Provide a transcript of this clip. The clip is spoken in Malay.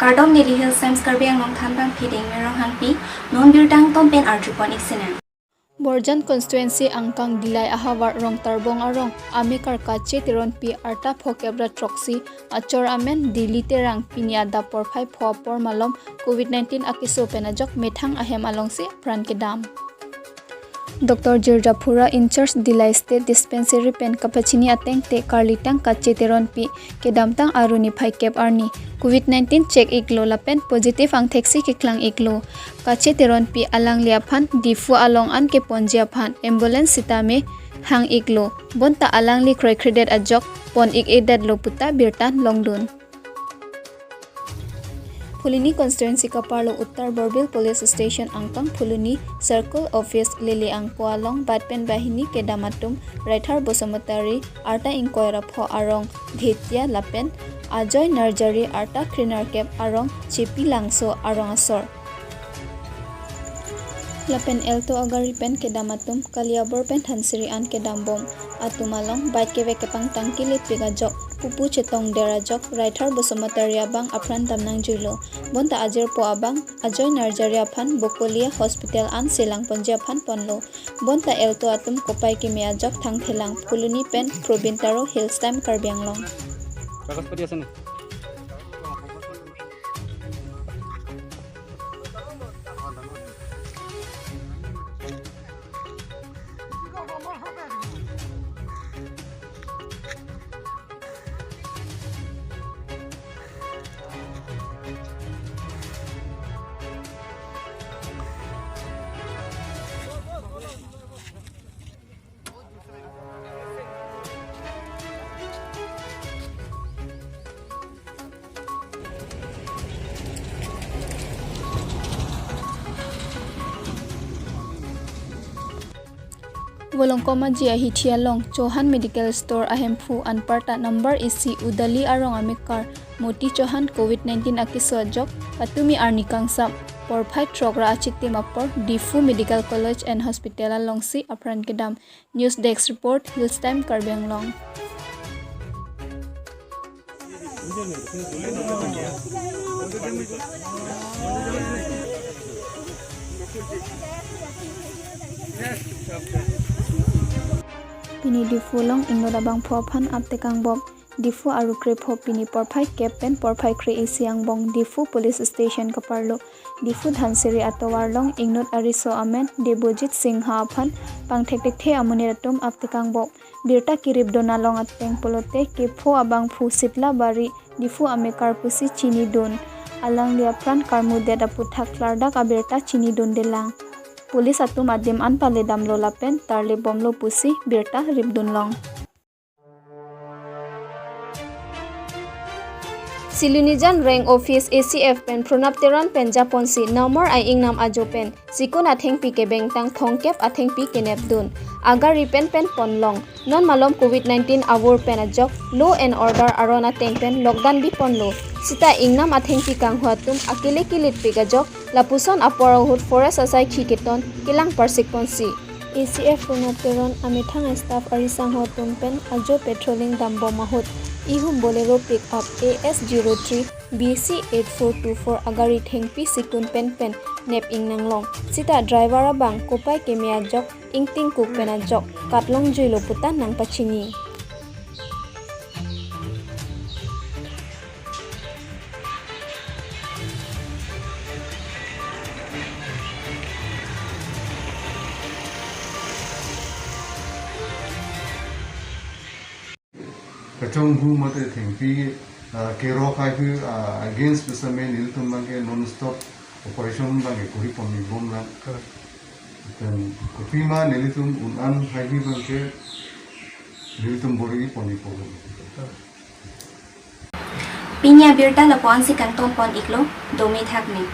Kardom Nili Hills Sams Karbiang Long Thanbang Piding Merong Hanpi Non Birdang Tompen Arjupon Iksenen. Borjan constituency angkang dilai ahawar rong tarbong arong ame karkache tiron pi arta phokebra troksi achor amen diliterang pinyada por phai phopor malom COVID-19 akiso penajok methang ahem alongsi pran kedam. Dr. Jirjapura in charge Dilai State Dispensary pen kapachini ateng te karlitang kache teron pi kedamtang aruni phai kep arni COVID-19 check iklo lapen positive ang theksi kiklang iklo kache teron pi alang liaphan difu along an ke ponjia phan ambulance sitame hang iklo bonta alang li kroi credit ajok pon ik edat loputa birtan longdun. Phuluni constituency kaparlo Uttar Borbil Police Station angkang Phuluni Circle Office Lili Angkoalong Batpen Bahini Kedamatum Raithar Bosomotari Arta Inkoira Pho Arong Bhetia Lapen Ajoy Nursery Arta Kriner Kep Arong Chipi Langso Arong Asor Lapen Elto Agari Pen Kedamatum Kaliabor Pen Hansiri An Kedambom Atumalong Bait Keve Kepang Tangkilit Pigajok Pupu Chetong Derajok Raithar Bosomotari Abang Apran Tamnang Julo Bonta Ajir Po Abang Ajoy Nursery Aphan Bokolia Hospital An Selang Ponjia Phan Ponlo Bonta Elto Atum Kopai Kimi Ajok Thang Thelang Phuluni Pen Probintaro Hills Time Karbianglong. Kakas pa diyan. Wolongkoma jia hithialong Chauhan Medical Store ahemphu anparta number isi udali arong amikar moti Chauhan COVID-19 akiso ajok patumi arnikang sap porphai trogra achitti mapor Difu Medical College and Hospital alongsi apran kedam. News Desk Report Hills Time Karbianglong. Pini Difu long ingodabang phophan aptekang bob Difu aru kre phop pini porphai kepen porphai kre isiang bong Difu Police Station kaparlo Difu Dhansiri atowar long ingnot ariso amen Debojit Singha aphan pangthektek the amuniratum aptekang bob birta kirib dona long ateng polote ke pho abang phu sitla bari Difu amekar pusi chini don alang liapran karmudet aputhak klardak abirta chini don delang Pulis atum adim anpale damlo lapen tarle bomlo pusi birta ribdun long. Silunijan rank office ACF pen pronapteran pen Japonsi namor ai ingnam ajopen sikun atheng pi ke bengtang thongkep atheng pi kenep dun agar ripen pen ponlong non malom COVID-19 awur pen ajok law and order arona teng pen lockdown bi ponlo sita ingnam atheng pi kang huatum akile kilit pi gajok lapuson aporahut forest asai khiketon kilang persikponsi ACF pronapteran amithang staff arisang hotum pen ajo patrolling dambo mahut Ihum Bolero Pickup AS03 BC8424 agari thengpi sikun pen nep ingnanglong sita driver abang kopai kemia jok ingting kuk pena jok katlong juilo puta nang pachini Kacang bu mate thengpi kero khai hu against the main iltum bange non stop operation bange kuri pomi bom la then kopi ma nilitum unan khai hu bange nilitum bori pomi pogo Pinya birta lapon si kantong pon iklo domi thakni